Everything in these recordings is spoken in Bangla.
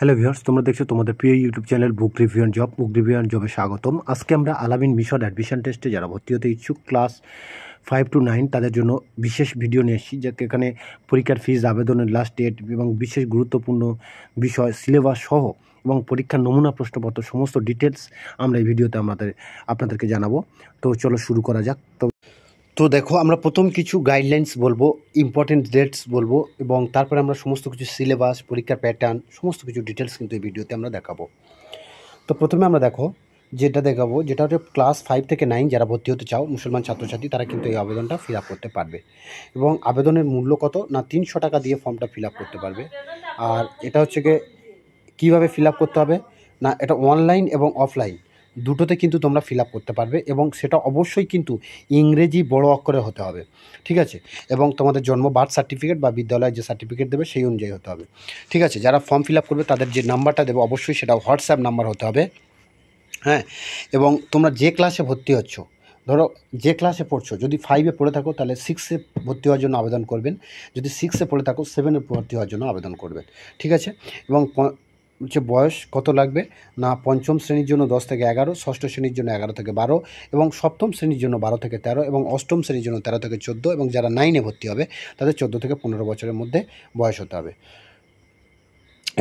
হ্যালো ভিউয়ার্স, তোমরা দেখছো তোমাদের প্রিয় YouTube channel book review and জবে স্বাগতম। আজকে আমরা আলামিন মিশন অ্যাডমিশন টেস্টে যারা ভর্তি হতে ইচ্ছুক ক্লাস 5 to 9 তাদের জন্য বিশেষ ভিডিও নিয়ে এসেছি, যাতে এখানে পরীক্ষার ফিস, আবেদনের লাস্ট ডেট এবং বিশেষ গুরুত্বপূর্ণ বিষয়, সিলেবাস সহ এবং পরীক্ষার নমুনা প্রশ্নপত্র সমস্ত ডিটেলস আমরা এই ভিডিওতে আপনাদেরকে জানাবো। তো চলো শুরু করা যাক। তো দেখো, আমরা প্রথম কিছু গাইডলাইন্স বলবো, ইম্পর্টেন্ট ডেটস বলবো এবং তারপরে আমরা সমস্ত কিছু সিলেবাস, পরীক্ষার প্যাটার্ন, সমস্ত কিছু ডিটেলস কিন্তু এই ভিডিওতে আমরা দেখাবো। তো প্রথমে আমরা যেটা হচ্ছে ক্লাস 5 থেকে 9 যারা ভর্তি হতে চাও মুসলমান ছাত্রছাত্রী, তারা কিন্তু এই আবেদনটা ফিল আপ করতে পারবে। এবং আবেদনের মূল্য কত না 300 টাকা দিয়ে ফর্মটা ফিল আপ করতে পারবে। আর এটা হচ্ছে কীভাবে ফিল আপ করতে হবে না, এটা অনলাইন এবং অফলাইন দুটোতে কিন্তু তোমরা ফিল আপ করতে পারবে এবং সেটা অবশ্যই কিন্তু ইংরেজি বড় অক্ষরে হতে হবে, ঠিক আছে? এবং তোমাদের বার্থ সার্টিফিকেট বা বিদ্যালয়ের যে সার্টিফিকেট দেবে সেই অনুযায়ী হতে হবে, ঠিক আছে? যারা ফর্ম ফিল আপ করবে তাদের যে নাম্বারটা দেবে অবশ্যই সেটা হোয়াটসঅ্যাপ নাম্বার হতে হবে, হ্যাঁ। এবং তোমরা যে ক্লাসে ভর্তি হচ্ছ, ধরো যে ক্লাসে পড়ছো, যদি 5-এ পড়ে থাকো তাহলে 6-এ ভর্তি হওয়ার জন্য আবেদন করবেন, যদি 6-এ পড়ে থাকো 7-এ ভর্তি হওয়ার জন্য আবেদন করবেন, ঠিক আছে? এবং বয়স কত লাগবে না, পঞ্চম শ্রেণীর জন্য 10 থেকে 11, ষষ্ঠ শ্রেণীর জন্য 11 থেকে 12 এবং সপ্তম শ্রেণীর জন্য 12 থেকে 13 এবং অষ্টম শ্রেণীর জন্য 13 থেকে 14 এবং যারা 9-এ ভর্তি হবে তাদের 14 থেকে 15 বছরের মধ্যে বয়স হতে হবে।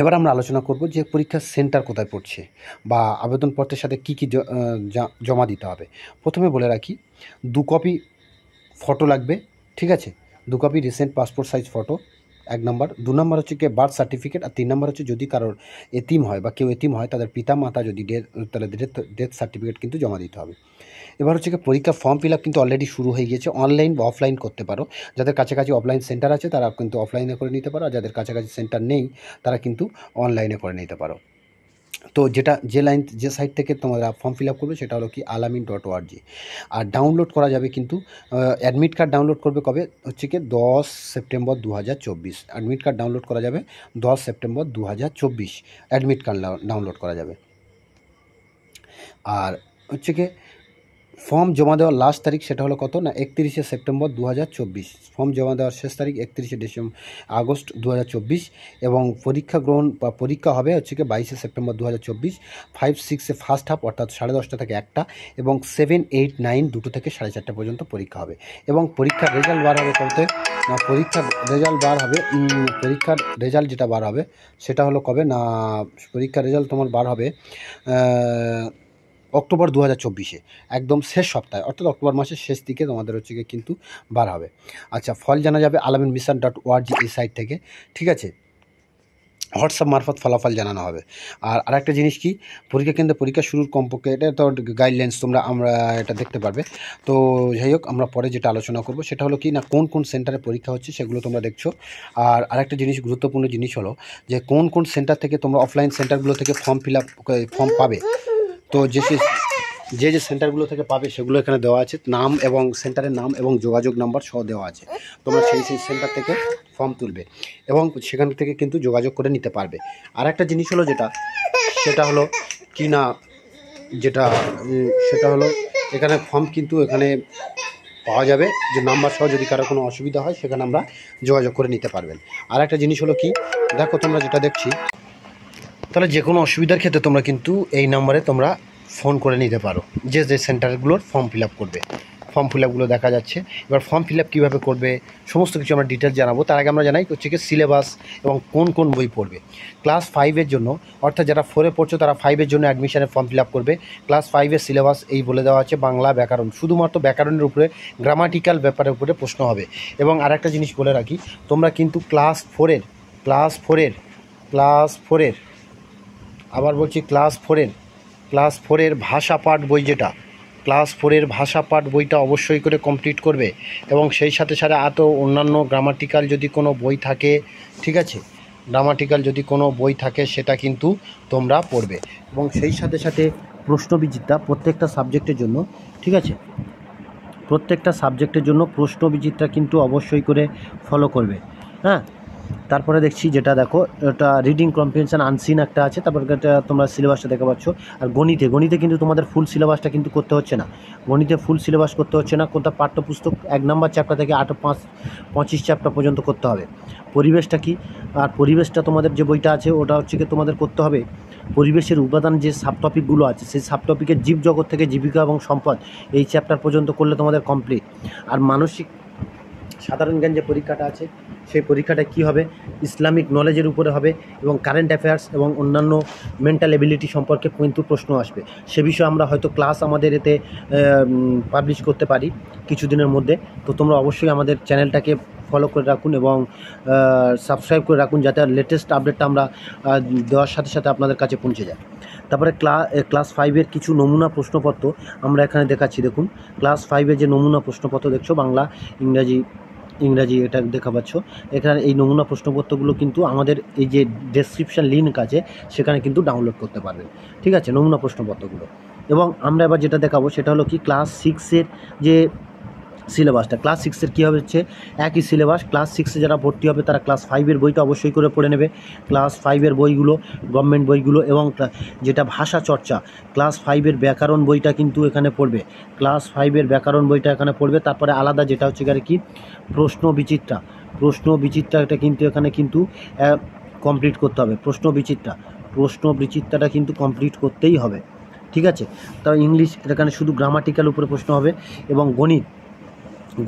এবার আমরা আলোচনা করব যে পরীক্ষার সেন্টার কোথায় পড়ছে বা আবেদনপত্রের সাথে কী জমা দিতে হবে। প্রথমে বলে রাখি, 2 কপি ফটো লাগবে, ঠিক আছে? 2 copy recent passport size photo, 1 নম্বর। 2 নম্বর হচ্ছে বার্থ সার্টিফিকেট। আর 3 নম্বর হচ্ছে যদি কারোর এতিম হয় বা কেউ এতিম হয় তাদের পিতা মাতা যদি তাহলে ডেথ সার্টিফিকেট কিন্তু জমা দিতে হবে। এবার হচ্ছে পরীক্ষা ফর্ম ফিল আপ কিন্তু অলরেডি শুরু হয়ে গিয়েছে। অনলাইন বা অফলাইন করতে পারো। যাদের কাছাকাছি অফলাইন সেন্টার আছে তারা কিন্তু অফলাইনে করে নিতে পারো, আর যাদের কাছাকাছি সেন্টার নেই তারা কিন্তু অনলাইনে করে নিতে পারো। তো যে সাইট থেকে তোমরা ফর্ম ফিল আপ করবে সেটা হলো alamin.org। আর ডাউনলোড করা যাবে কিন্তু অ্যাডমিট কার্ড ডাউনলোড করবে কবে হচ্ছে 10 সেপ্টেম্বর 2024। অ্যাডমিট কার্ড ডাউনলোড করা যাবে 10 সেপ্টেম্বর 2024 অ্যাডমিট কার্ড ডাউনলোড করা যাবে। আর হচ্ছে ফর্ম জমা দেওয়ার লাস্ট তারিখ সেটা হলো কত না 31শে সেপ্টেম্বর 2024। ফর্ম জমা দেওয়ার শেষ তারিখ 31শে আগস্ট 2024 এবং পরীক্ষা হবে হচ্ছে 22শে সেপ্টেম্বর 2024। 5-6-এ ফার্স্ট হাফ অর্থাৎ 10:30 থেকে 1টা এবং 7-8-9 2টো থেকে 4:30 পর্যন্ত পরীক্ষা হবে। এবং পরীক্ষার রেজাল্ট বার হবে কবে না, পরীক্ষার রেজাল্ট যেটা বার হবে সেটা হলো কবে না, পরীক্ষার রেজাল্ট তোমার বার হবে অক্টোবর 2024-এ, একদম শেষ সপ্তাহে অর্থাৎ অক্টোবর মাসের শেষ দিকে তোমাদের হচ্ছে কিন্তু বার হবে। আচ্ছা, ফল জানা যাবে alaminmission.org এই সাইট থেকে, ঠিক আছে? হোয়াটসঅ্যাপ মারফত ফলাফল জানানো হবে। আর আরেকটা জিনিস কি, পরীক্ষা কেন্দ্রে পরীক্ষা শুরুর কমপক্ষে, এটা তো গাইডলাইন্স আমরা এটা দেখতে পারবে। তো যাই হোক, আমরা পরে যেটা আলোচনা করব সেটা হলো কোন সেন্টারে পরীক্ষা হচ্ছে সেগুলো তোমরা দেখছো। আর আরেকটা গুরুত্বপূর্ণ জিনিস হলো যে কোন সেন্টার থেকে তোমরা অফলাইন সেন্টারগুলো থেকে ফর্ম পাবে। তো যে সেন্টারগুলো থেকে পাবে সেগুলো এখানে দেওয়া আছে, নাম এবং সেন্টারের নাম এবং যোগাযোগ নাম্বার সহ দেওয়া আছে। তোমরা সেই সেন্টার থেকে ফর্ম তুলবে এবং সেখান থেকে কিন্তু যোগাযোগ করে নিতে পারবে। আর একটা জিনিস হলো সেটা হলো এখানে ফর্ম কিন্তু এখানে পাওয়া যাবে, যে নাম্বার সহ যদি কারো কোনো অসুবিধা হয় সেখানে আমরা যোগাযোগ করে নিতে পারবেন। আর একটা জিনিস হলো দেখো, তোমরা যেটা দেখছি, তাহলে যে কোনো অসুবিধার ক্ষেত্রে তোমরা কিন্তু এই নাম্বারে তোমরা ফোন করে নিতে পারো, যে সেন্টারগুলোর ফর্ম ফিল আপ করবে। ফর্ম ফিল আপগুলো দেখা যাচ্ছে। এবার ফর্ম ফিল আপ কীভাবে করবে সমস্ত কিছু আমরা ডিটেলস জানাবো। তার আগে আমরা জানাই হচ্ছে সিলেবাস এবং কোন বই পড়বে। ক্লাস 5-এর জন্য, অর্থাৎ যারা 4-এ পড়ছো তারা 5-এর জন্য অ্যাডমিশনের ফর্ম ফিল আপ করবে। ক্লাস 5-এর সিলেবাস এই বলে দেওয়া আছে, বাংলা ব্যাকরণ, শুধুমাত্র ব্যাকরণের উপরে, গ্রামাটিক্যাল ব্যাপারের উপরে প্রশ্ন হবে। এবং আরেকটা জিনিস বলে রাখি, তোমরা কিন্তু ক্লাস 4-এর আবার বলছি ক্লাস 4-এর ভাষা পাঠ বই, ক্লাস 4-এর ভাষা পাঠ বইটা অবশ্যই করে কমপ্লিট করবে। এবং সেই সাথে অন্যান্য গ্রামাটিক্যাল যদি কোনো বই থাকে, ঠিক আছে, গ্রামাটিক্যাল যদি কোনো বই থাকে সেটা কিন্তু তোমরা পড়বে। এবং সেই সাথে প্রশ্নবিচিত্রা প্রত্যেকটা সাবজেক্টের জন্য, ঠিক আছে, প্রত্যেকটা সাবজেক্টের জন্য প্রশ্নবিচিত্রা কিন্তু অবশ্যই করে ফলো করবে, হ্যাঁ। তারপরে দেখছি দেখো, এটা রিডিং কম্প্রিহেনশন আনসিন একটা আছে, তারপর এটা তোমরা সিলেবাসটা দেখতে পাচ্ছ। আর গণিতে কিন্তু তোমাদের ফুল সিলেবাসটা কিন্তু করতে হচ্ছে না, ফুল সিলেবাস করতে হচ্ছে না। কোনটা পাঠ্যপুস্তক 1 নম্বর চ্যাপ্টার থেকে 25 চ্যাপ্টার পর্যন্ত করতে হবে। পরিবেশটা কি, আর পরিবেশটা তোমাদের যে বইটা আছে ওটা হচ্ছে কি তোমাদের করতে হবে পরিবেশের উপাদান যে সাব টপিকগুলো আছে সেই সাব টপিকের জীবজগৎ থেকে জীবিকা এবং সম্পদ এই চ্যাপ্টার পর্যন্ত করলে তোমাদের কমপ্লিট। আর মানসিক সাধারণ জ্ঞান যে পরীক্ষাটা আছে সেই পরীক্ষাটা কি হবে, ইসলামিক নলেজের উপরে হবে এবং কারেন্ট অ্যাফেয়ার্স এবং অন্যান্য মেন্টাল এবিলিটি সম্পর্কে কিন্তু প্রশ্ন আসবে। সে বিষয়ে আমরা হয়তো ক্লাস আমাদের এতে পাবলিশ করতে পারি কিছুদিনের মধ্যে। তো তোমরা অবশ্যই আমাদের চ্যানেলটাকে ফলো করে রাখুন এবং সাবস্ক্রাইব করে রাখুন যাতে লেটেস্ট আপডেটটা আমরা দেওয়ার সাথে সাথে আপনাদের কাছে পৌঁছে যায়। তারপরে ক্লাস 5-এর কিছু নমুনা প্রশ্নপত্র আমরা এখানে দেখাচ্ছি। দেখুন ক্লাস 5-এর যে নমুনা প্রশ্নপত্র দেখছো বাংলা ইংরাজি এটা দেখা পাচ্ছ। এখানে এই নমুনা প্রশ্নপত্রগুলো কিন্তু আমাদের এই যে ডেসক্রিপশান লিঙ্ক আছে সেখানে কিন্তু ডাউনলোড করতে পারবেন, ঠিক আছে, নমুনা প্রশ্নপত্রগুলো। এবং আমরা এবার যেটা দেখাবো সেটা হলো কি ক্লাস 6-এর যে সিলেবাসটা। ক্লাস 6-এর কী হবে হচ্ছে একই সিলেবাস। ক্লাস 6-এ যারা ভর্তি হবে তারা ক্লাস 5-এর বইটা অবশ্যই করে পড়ে নেবে। ক্লাস 5-এর বইগুলো গভর্নমেন্ট বইগুলো এবং যেটা ভাষা চর্চা ক্লাস 5-এর ব্যাকরণ বইটা কিন্তু এখানে পড়বে। ক্লাস 5-এর ব্যাকরণ বইটা এখানে পড়বে। তারপরে আলাদা যেটা হচ্ছে কি প্রশ্ন বিচিত্রাটা কিন্তু এখানে কিন্তু কমপ্লিট করতে হবে। প্রশ্ন বিচিত্রাটা কিন্তু কমপ্লিট করতেই হবে, ঠিক আছে। তাও ইংলিশ এখানে শুধু গ্রামাটিক্যাল উপরে প্রশ্ন হবে। এবং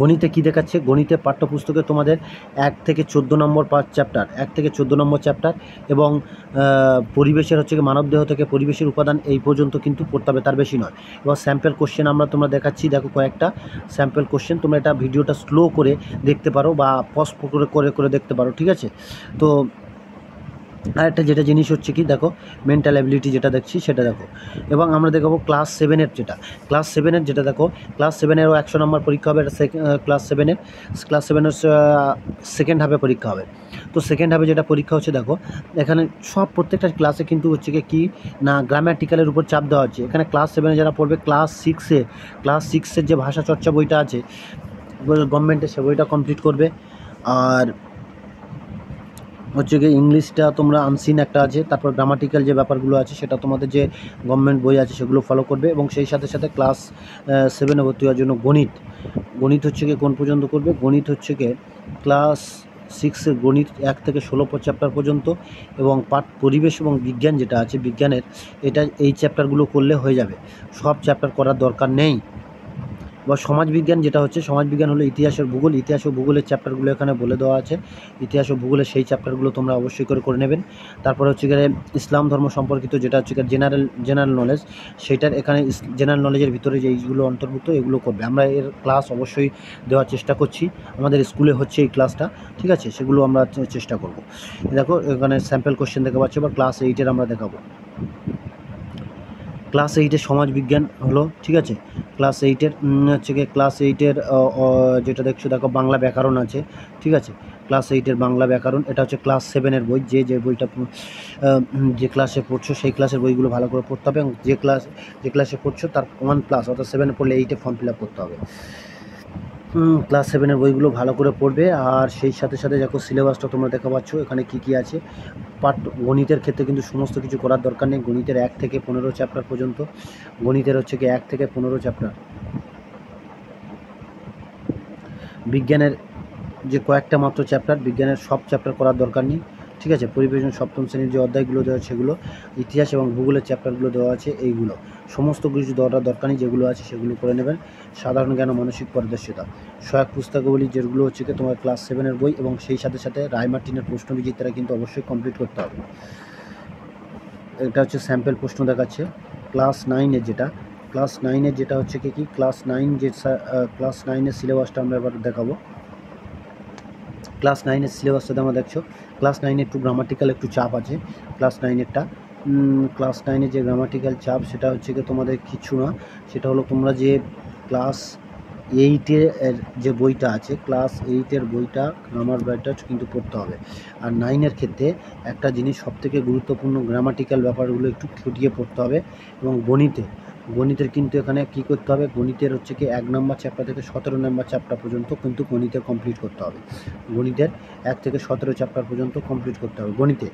গণিতে কী দেখাচ্ছে, গণিতের পাঠ্যপুস্তকে তোমাদের 1 থেকে 14 নম্বর 5 চ্যাপ্টার, 1 থেকে 14 নম্বর চ্যাপ্টার এবং পরিবেশের হচ্ছে মানবদেহ থেকে পরিবেশের উপাদান এই পর্যন্ত কিন্তু পড়তে হবে, তার বেশি নয়। এবং স্যাম্পল কোশ্চেন তোমরা দেখাচ্ছি, দেখো কয়েকটা স্যাম্পল কোশ্চেন। তোমরা এটা ভিডিওটা স্লো করে দেখতে পারো বা পজ করে দেখতে পারো, ঠিক আছে। তো আরেকটা যেটা জিনিস হচ্ছে কি দেখো মেন্টাল অ্যাবিলিটি যেটা দেখছি সেটা দেখো। এবং আমরা দেখাবো ক্লাস 7-এর যেটা দেখো ক্লাস 7-এরও 100 নম্বর পরীক্ষা হবে। এটা ক্লাস 7-এর সেকেন্ড হাফে পরীক্ষা হবে। তো সেকেন্ড হাফে যেটা পরীক্ষা হচ্ছে দেখো এখানে প্রত্যেকটা ক্লাসে কিন্তু হচ্ছে কি না গ্রামাটিক্যালের উপর চাপ দেওয়া হচ্ছে। এখানে ক্লাস 7-এ যারা পড়বে ক্লাস 6-এর যে ভাষা চর্চা বইটা আছে গভর্নমেন্টের সে বইটা কমপ্লিট করবে। আর হচ্ছে গিয়ে ইংলিশটা তোমরা আনসিন একটা আছে, তারপর গ্রামাটিক্যাল যে ব্যাপারগুলো আছে সেটা তোমাদের যে গভর্নমেন্ট বই আছে সেগুলো ফলো করবে। এবং সেই সাথে সাথে ক্লাস 7-এ ভর্তি হওয়ার জন্য গণিত হচ্ছে গিয়ে কোন পর্যন্ত করবে, গণিত হচ্ছে গিয়ে ক্লাস 6-এর গণিত 1 থেকে 16 চ্যাপ্টার পর্যন্ত। এবং পরিবেশ এবং বিজ্ঞান যেটা আছে বিজ্ঞানের এই চ্যাপ্টারগুলো করলে হয়ে যাবে, সব চ্যাপ্টার করার দরকার নেই। বা সমাজবিজ্ঞান যেটা হচ্ছে সমাজবিজ্ঞান হলো ইতিহাস ও ভূগোলের চ্যাপ্টারগুলো এখানে বলে দেওয়া আছে। ইতিহাস ও ভূগোলের সেই চ্যাপ্টারগুলো তোমরা অবশ্যই করে নেবেন। তারপরে হচ্ছে গিয়ে ইসলাম ধর্ম সম্পর্কিত যেটা হচ্ছে জেনারেল নলেজ, সেইটার এখানে জেনারেল নলেজের ভিতরে যে এইগুলো অন্তর্ভুক্ত এগুলো করবে। আমরা এর ক্লাস অবশ্যই দেওয়ার চেষ্টা করছি, আমাদের স্কুলে হচ্ছে এই ক্লাসটা, ঠিক আছে, সেগুলো আমরা চেষ্টা করব। দেখো এখানে স্যাম্পল কোশ্চেন দেখা পাচ্ছ বা ক্লাস 8-এর আমরা দেখাবো। ক্লাস 8-এর সমাজবিজ্ঞান হলো, ঠিক আছে। ক্লাস 8-এর হচ্ছে গিয়ে ক্লাস 8-এর যেটা দেখো বাংলা ব্যাকরণ আছে, ঠিক আছে। ক্লাস 8-এর বাংলা ব্যাকরণ এটা হচ্ছে ক্লাস 7-এর বই। যে বইটা যে ক্লাসে পড়ছো সেই ক্লাসের বইগুলো ভালো করে পড়তে হবে। এবং যে ক্লাসে পড়ছো তার 1+ অর্থাৎ 7-এ পড়লে 8-এ ফর্ম ফিল আপ করতে হবে। ক্লাস 7-এর বইগুলো ভালো করে পড়বে। আর সেই সাথে সাথে দেখো সিলেবাসটা তোমরা দেখা পাচ্ছ এখানে কী আছে। গণিতের ক্ষেত্রে কিন্তু সমস্ত কিছু করার দরকার নেই। গণিতের 1 থেকে 15 চ্যাপ্টার পর্যন্ত, গণিতের হচ্ছে কি 1 থেকে 15 চ্যাপ্টার। বিজ্ঞানের যে কয়েকটা মাত্র চ্যাপ্টার, বিজ্ঞানের সব চ্যাপ্টার করার দরকার নেই, ঠিক আছে। পরিবেশ 7ম শ্রেণীর যে অধ্যায়গুলো দেওয়া আছে সেগুলো, ইতিহাস এবং ভূগোলের চ্যাপ্টারগুলো দেওয়া আছে, এইগুলো সমস্ত কিছু দেওয়ার দরকার নেই, যেগুলো আছে সেগুলো করে নেবেন। সাধারণ জ্ঞান ও মানসিক পরিদর্শিতা সহায়ক পুস্তকাবলী যেগুলো হচ্ছে কি তোমার ক্লাস 7-এর বই। এবং সেই সাথে সাথে রায়মার্টিনের প্রশ্নবিচিত্রা কিন্তু অবশ্যই কমপ্লিট করতে হবে। এটা হচ্ছে স্যাম্পল প্রশ্ন দেখাচ্ছে ক্লাস 9-এর যেটা হচ্ছে কি ক্লাস 9-এর সিলেবাসটা আমরা এবার দেখাবো। ক্লাস 9-এর সিলেবাসটাতে আমরা দেখছো ক্লাস 9-এ একটু গ্রামাটিক্যাল একটু চাপ আছে। ক্লাস 9-এর যে গ্রামাটিক্যাল চাপ সেটা হচ্ছে কি তোমাদের কিছু না, সেটা হলো তোমরা যে ক্লাস 8-এর যে বইটা আছে ক্লাস 8-এর বইটা গ্রামার বইটা কিন্তু পড়তে হবে। আর 9-এর ক্ষেত্রে একটা জিনিস সবথেকে গুরুত্বপূর্ণ গ্রামাটিক্যাল ব্যাপারগুলো একটু খুঁটিয়ে পড়তে হবে। এবং গণিতের কিন্তু এখানে কী করতে হবে, গণিতের হচ্ছে কি 1 নম্বর চ্যাপ্টার থেকে 17 নম্বর চ্যাপ্টার পর্যন্ত কিন্তু গণিতের কমপ্লিট করতে হবে। গণিতের 1 থেকে 17 চ্যাপ্টার পর্যন্ত কমপ্লিট করতে হবে গণিতে।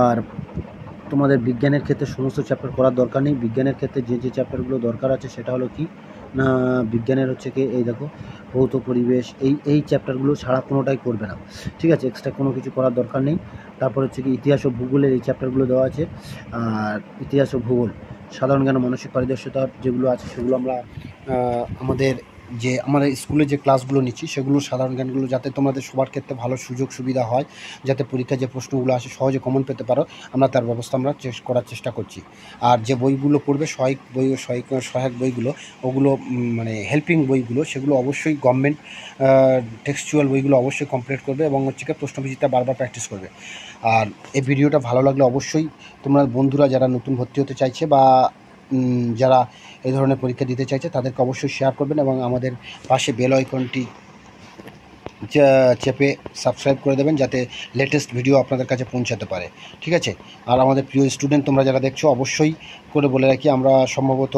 আর তোমাদের বিজ্ঞানের ক্ষেত্রে সমস্ত চ্যাপ্টার করার দরকার নেই। বিজ্ঞানের ক্ষেত্রে যে চ্যাপ্টারগুলো দরকার আছে সেটা হলো কি বিজ্ঞানের হচ্ছে কি এই দেখো ভৌত পরিবেশ, এই চ্যাপ্টারগুলো ছাড়া কোনোটাই করবে না, ঠিক আছে, এক্সট্রা কোনো কিছু করার দরকার নেই। তারপর হচ্ছে কি ইতিহাস ও ভূগোলের এই চ্যাপ্টারগুলো দেওয়া আছে। আর ইতিহাস ও ভূগোল, সাধারণ জ্ঞান ও মানসিক পারদর্শিতা যেগুলো আছে সেগুলো আমরা আমাদের স্কুলে যে ক্লাসগুলো নিচ্ছি সেগুলো সাধারণ জ্ঞানগুলো যাতে তোমাদের সবার ক্ষেত্রে ভালো সুযোগ সুবিধা হয়, যাতে পরীক্ষায় যে প্রশ্নগুলো আসে সহজে কমন পেতে পারো, আমরা তার ব্যবস্থা আমরা করার চেষ্টা করছি। আর যে বইগুলো পড়বে সহায়ক বইগুলো, ওগুলো মানে হেল্পিং বইগুলো, সেগুলো অবশ্যই গভর্নমেন্ট টেক্সচুয়াল বইগুলো অবশ্যই কমপ্লিট করবে এবং হচ্ছে কি প্রশ্নবিচিত্রা বারবার প্র্যাকটিস করবে। আর এই ভিডিওটা ভালো লাগলে অবশ্যই তোমরা বন্ধুরা যারা নতুন ভর্তি হতে চাইছে বা যারা এই ধরনের পরীক্ষা দিতে চাইছে তাদেরকে অবশ্যই শেয়ার করবেন এবং আমাদের পাশে বেল আইকনটি চেপে সাবস্ক্রাইব করে দেবেন যাতে লেটেস্ট ভিডিও আপনাদের কাছে পৌঁছাতে পারে, ঠিক আছে। আর আমাদের প্রিয় স্টুডেন্ট তোমরা যারা দেখছো অবশ্যই করে বলে রাখি, আমরা সম্ভবত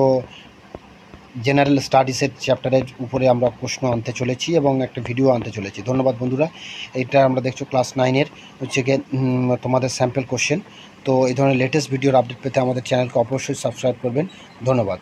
জেনারেল স্টাডিজের চ্যাপ্টারের উপরে আমরা প্রশ্ন আনতে চলেছি এবং একটা ভিডিও আনতে চলেছি। ধন্যবাদ বন্ধুরা। এটা আমরা দেখছো ক্লাস 9-এর হচ্ছে গিয়ে তোমাদের স্যাম্পল কোশ্চেন। তো এই ধরনের লেটেস্ট ভিডিওর আপডেট পেতে আমাদের চ্যানেলকে অবশ্যই সাবস্ক্রাইব করবেন। ধন্যবাদ।